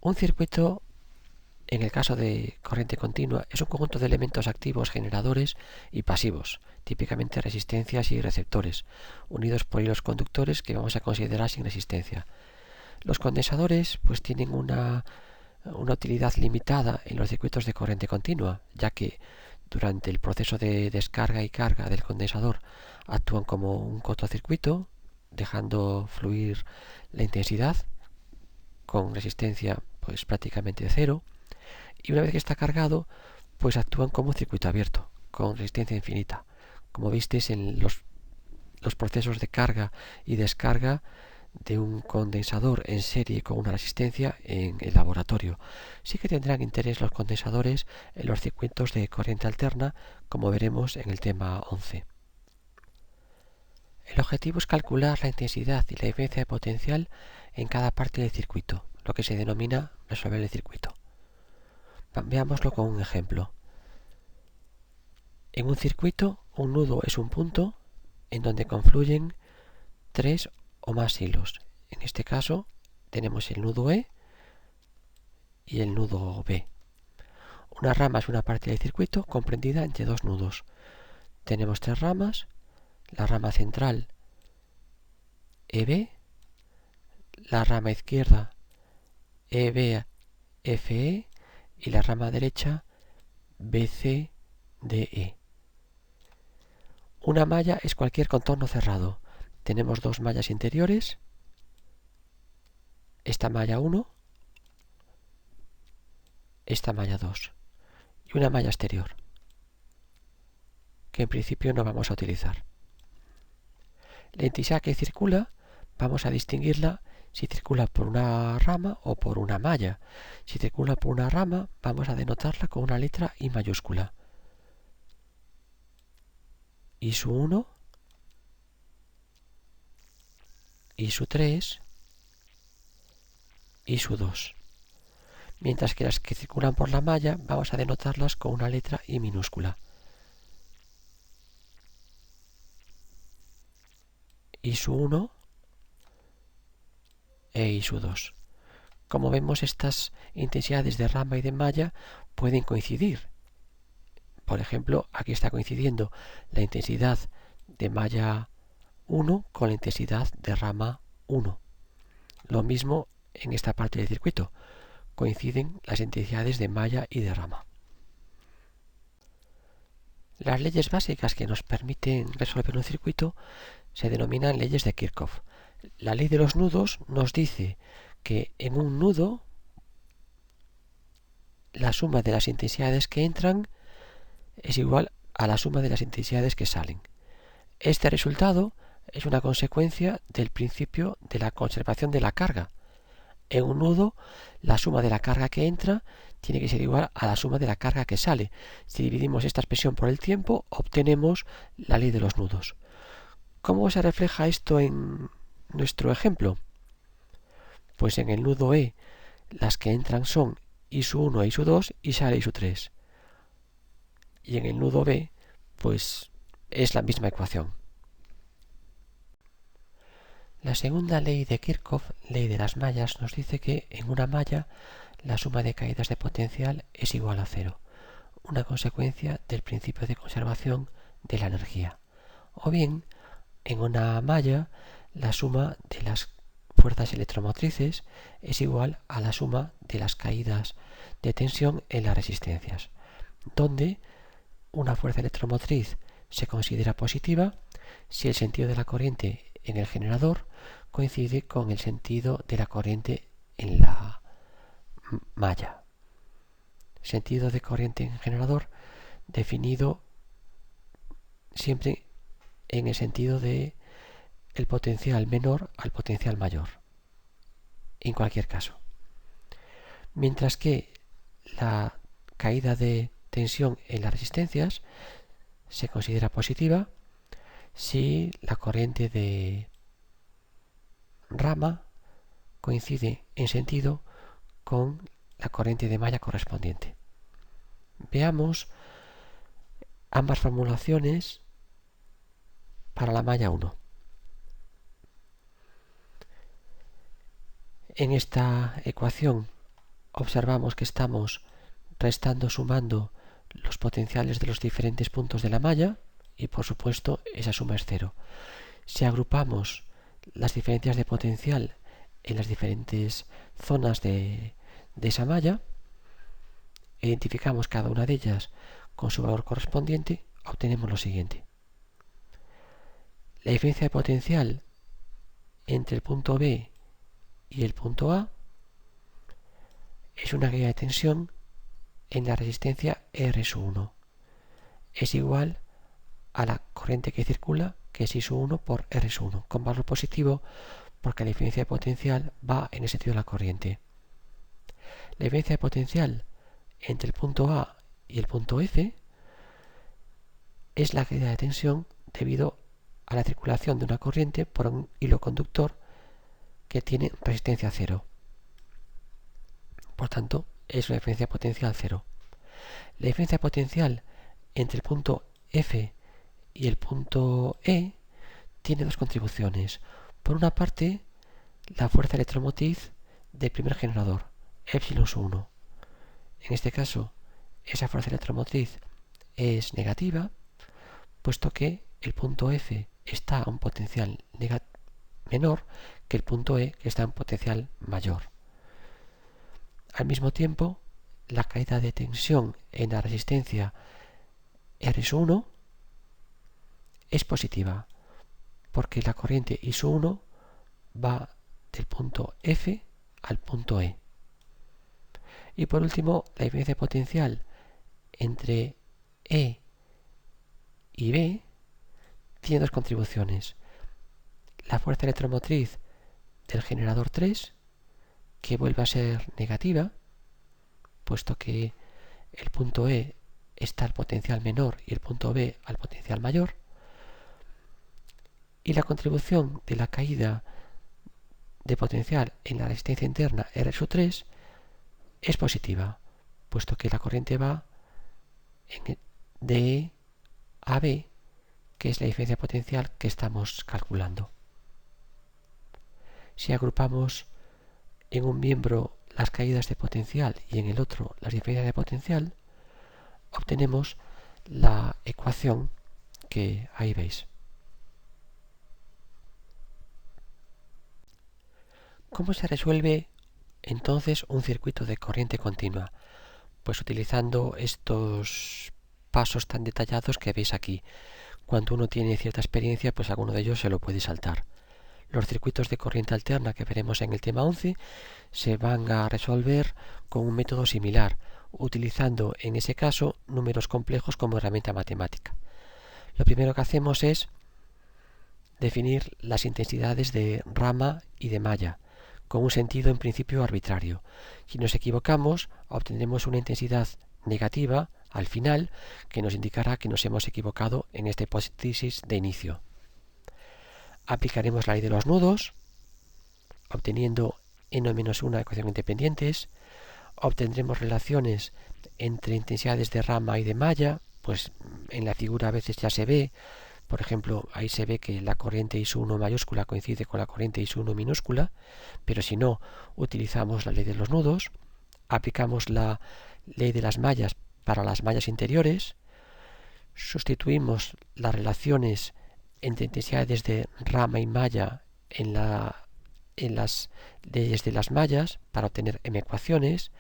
Un circuito, en el caso de corriente continua, es un conjunto de elementos activos, generadores y pasivos, típicamente resistencias y receptores, unidos por hilos conductores que vamos a considerar sin resistencia. Los condensadores pues tienen una utilidad limitada en los circuitos de corriente continua, ya que durante el proceso de descarga y carga del condensador actúan como un cortocircuito, dejando fluir la intensidad con resistencia pues prácticamente cero, y una vez que está cargado pues actúan como un circuito abierto con resistencia infinita, como visteis en los procesos de carga y descarga de un condensador en serie con una resistencia en el laboratorio. Sí que tendrán interés los condensadores en los circuitos de corriente alterna, como veremos en el tema 11. El objetivo es calcular la intensidad y la diferencia de potencial en cada parte del circuito, lo que se denomina resolver el circuito. Veámoslo con un ejemplo. En un circuito, un nudo es un punto en donde confluyen 3 o más hilos. En este caso tenemos el nudo E y el nudo B. Una rama es una parte del circuito comprendida entre dos nudos. Tenemos 3 ramas, la rama central EB, la rama izquierda EBFE y la rama derecha BCDE. Una malla es cualquier contorno cerrado. Tenemos 2 mallas interiores, esta malla 1, esta malla 2 y una malla exterior, que en principio no vamos a utilizar. La intensidad que circula vamos a distinguirla si circula por una rama o por una malla. Si circula por una rama vamos a denotarla con una letra I mayúscula. I su 1, I su 3, I su 2. Mientras que las que circulan por la malla vamos a denotarlas con una letra I minúscula. I su 1 e I su 2. Como vemos, estas intensidades de rama y de malla pueden coincidir. Por ejemplo, aquí está coincidiendo la intensidad de malla 1 con la intensidad de rama 1. Lo mismo en esta parte del circuito. Coinciden las intensidades de malla y de rama. Las leyes básicas que nos permiten resolver un circuito se denominan leyes de Kirchhoff. La ley de los nudos nos dice que en un nudo la suma de las intensidades que entran es igual a la suma de las intensidades que salen. Este resultado es una consecuencia del principio de la conservación de la carga. En un nudo, la suma de la carga que entra tiene que ser igual a la suma de la carga que sale. Si dividimos esta expresión por el tiempo, obtenemos la ley de los nudos. ¿Cómo se refleja esto en nuestro ejemplo? Pues en el nudo E, las que entran son I su 1 e I su 2 y sale I su 3. Y en el nudo B, pues es la misma ecuación. La segunda ley de Kirchhoff, ley de las mallas, nos dice que en una malla la suma de caídas de potencial es igual a cero, una consecuencia del principio de conservación de la energía. O bien, en una malla la suma de las fuerzas electromotrices es igual a la suma de las caídas de tensión en las resistencias, donde una fuerza electromotriz se considera positiva si el sentido de la corriente en el generador coincide con el sentido de la corriente en la malla. Sentido de corriente en generador definido siempre en el sentido de el potencial menor al potencial mayor, en cualquier caso. Mientras que la caída de tensión en las resistencias se considera positiva si la corriente de rama coincide en sentido con la corriente de malla correspondiente. Veamos ambas formulaciones para la malla 1. En esta ecuación observamos que estamos restando, sumando los potenciales de los diferentes puntos de la malla y por supuesto esa suma es cero. Si agrupamos las diferencias de potencial en las diferentes zonas de esa malla, identificamos cada una de ellas con su valor correspondiente, obtenemos lo siguiente. La diferencia de potencial entre el punto B y el punto A es una caída de tensión en la resistencia R1. Es igual a la corriente que circula, que es I1 por R1, con valor positivo porque la diferencia de potencial va en el sentido de la corriente. La diferencia de potencial entre el punto A y el punto F es la caída de tensión debido a la circulación de una corriente por un hilo conductor que tiene resistencia cero. Por tanto, es una diferencia potencial cero. La diferencia potencial entre el punto F y el punto E tiene dos contribuciones. Por una parte, la fuerza electromotriz del primer generador, epsilon 1. En este caso, esa fuerza electromotriz es negativa, puesto que el punto F está a un potencial menor que el punto E, que está a un potencial mayor. Al mismo tiempo, la caída de tensión en la resistencia R1 es positiva, porque la corriente I1 va del punto F al punto E. Y por último, la diferencia potencial entre E y B tiene dos contribuciones. La fuerza electromotriz del generador 3, que vuelve a ser negativa, puesto que el punto E está al potencial menor y el punto B al potencial mayor. Y la contribución de la caída de potencial en la resistencia interna R3 es positiva, puesto que la corriente va de E a B, que es la diferencia potencial que estamos calculando. Si agrupamos en un miembro las caídas de potencial y en el otro las diferencias de potencial, obtenemos la ecuación que ahí veis. ¿Cómo se resuelve entonces un circuito de corriente continua? Pues utilizando estos pasos tan detallados que veis aquí. Cuando uno tiene cierta experiencia, pues alguno de ellos se lo puede saltar. Los circuitos de corriente alterna que veremos en el tema 11 se van a resolver con un método similar, utilizando en ese caso números complejos como herramienta matemática. Lo primero que hacemos es definir las intensidades de rama y de malla, con un sentido en principio arbitrario. Si nos equivocamos, obtendremos una intensidad negativa al final, que nos indicará que nos hemos equivocado en esta hipótesis de inicio. Aplicaremos la ley de los nudos, obteniendo n-1 ecuaciones independientes. Obtendremos relaciones entre intensidades de rama y de malla, pues en la figura a veces ya se ve, por ejemplo, ahí se ve que la corriente I1 mayúscula coincide con la corriente I1 minúscula, pero si no, utilizamos la ley de los nudos, aplicamos la ley de las mallas para las mallas interiores, sustituimos las relaciones entre intensidades de rama y malla en las leyes de las mallas para obtener m ecuaciones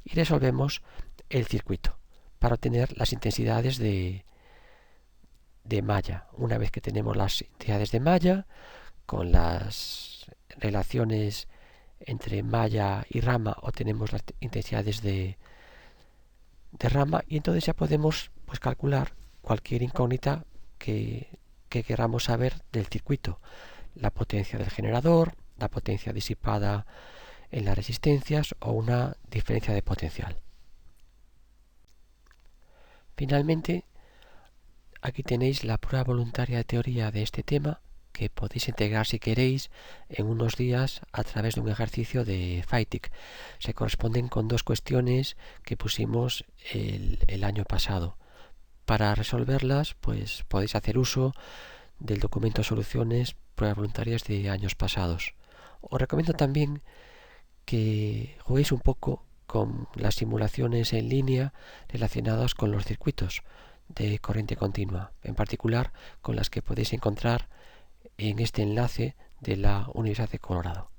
y resolvemos el circuito para obtener las intensidades de malla. Una vez que tenemos las intensidades de malla con las relaciones entre malla y rama, obtenemos las intensidades de rama y entonces ya podemos pues calcular cualquier incógnita que queramos saber del circuito, la potencia del generador, la potencia disipada en las resistencias o una diferencia de potencial. Finalmente, aquí tenéis la prueba voluntaria de teoría de este tema que podéis integrar si queréis en unos días a través de un ejercicio de FITIC. Se corresponden con dos cuestiones que pusimos el año pasado. Para resolverlas, pues podéis hacer uso del documento Soluciones Pruebas Voluntarias de años pasados. Os recomiendo también que juguéis un poco con las simulaciones en línea relacionadas con los circuitos de corriente continua, en particular con las que podéis encontrar en este enlace de la Universidad de Colorado.